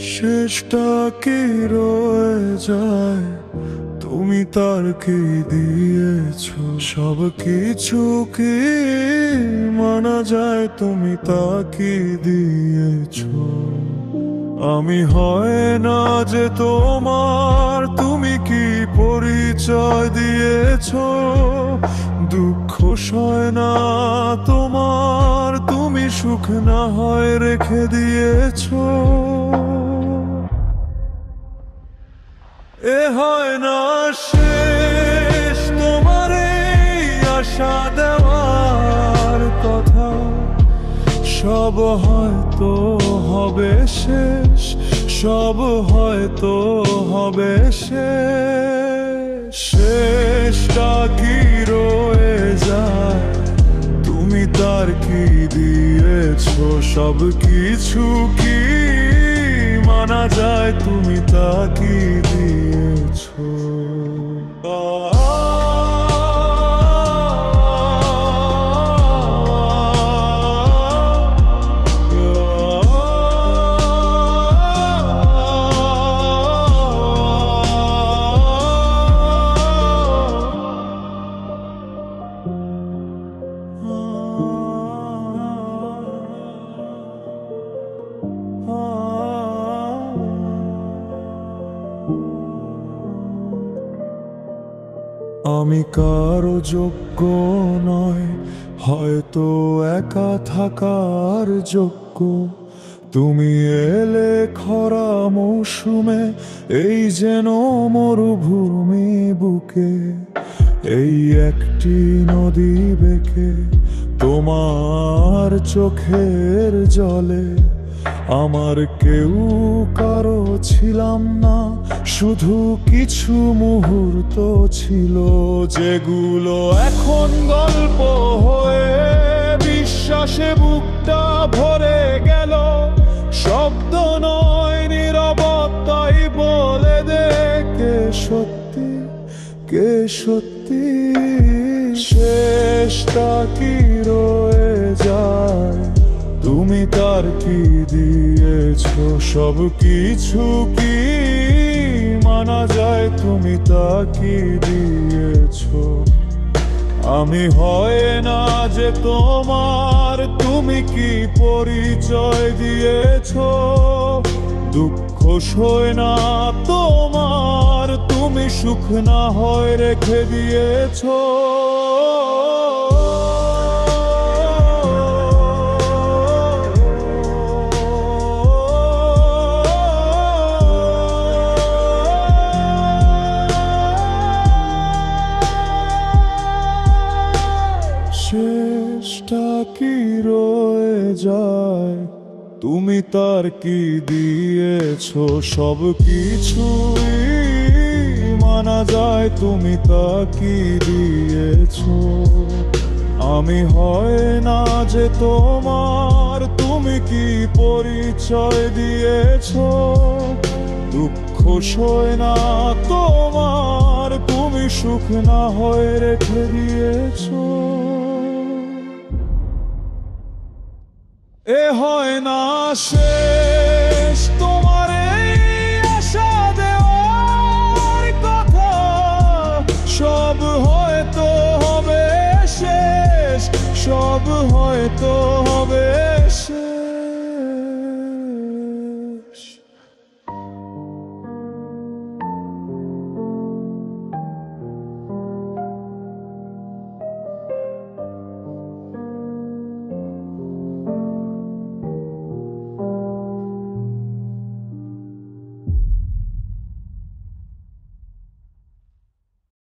শেষটা কি রয়ে যায়, তুমি তার কি দিয়েছো? সব কিছু কি মানা যায়, তুমি তা কি দিয়েছো? আমি হয় না যে তোমার, তুমি কি পরিচয় দিয়েছো? দুঃখ সয় না তোমার, তুমি সুখ না হয় রেখে দিয়েছো। এ হয় না শেষ তোমার এই আশা দেওয়ার কথা, সব হয়তো হবে শেষ, সব হয়তো হবে শেষ। শেষটা কি রয়ে যায়, তুমি তার কি দিয়েছো? সব কিছু কি মানা যায়, তুমি তা কি দিয়েছো? আমি কারো যোগ্য নয়, হয়তো একা থাকার যোগ্য। তুমি এলে খরা মৌসুমে, এই যেন মরুভূমি বুকে। এই একটি নদী বেঁকে তোমার চোখের জলে, আমার কেউ কারো ছিলাম না, শুধু কিছু মুহূর্ত ছিল, যেগুলো এখন গল্প হয়ে বিশ্বাসে বুকটা ভরে গেল। শব্দ নয় নীরবতাই বলে দে কে সত্যি, কে সত্যি। শেষটা কি রয়ে যায়, তুমি তার কি দিয়েছো? সব কিছু কি মানা যায়, তুমি তা কি দিয়েছো? আমি হয় না যে তোমার, তুমি কি পরিচয় দিয়েছো? দুঃখ সয় না তোমার, তুমি সুখ না হয় রেখে দিয়েছো। শেষটা কি রয়ে যায়, তুমি তার কি দিয়েছো? সব কিছুই মানা যায়, তুমি তা কি দিয়েছো? আমি হয় না যে তোমার, তুমি কি পরিচয় দিয়েছো? দুঃখ সয় না তোমার, তুমি সুখ না হয় রেখে দিয়েছো। এ হয় না শেষ তোমার এই আশা দেওয়ার কথা, সব হয়তো হবে শেষ, সব হয়তো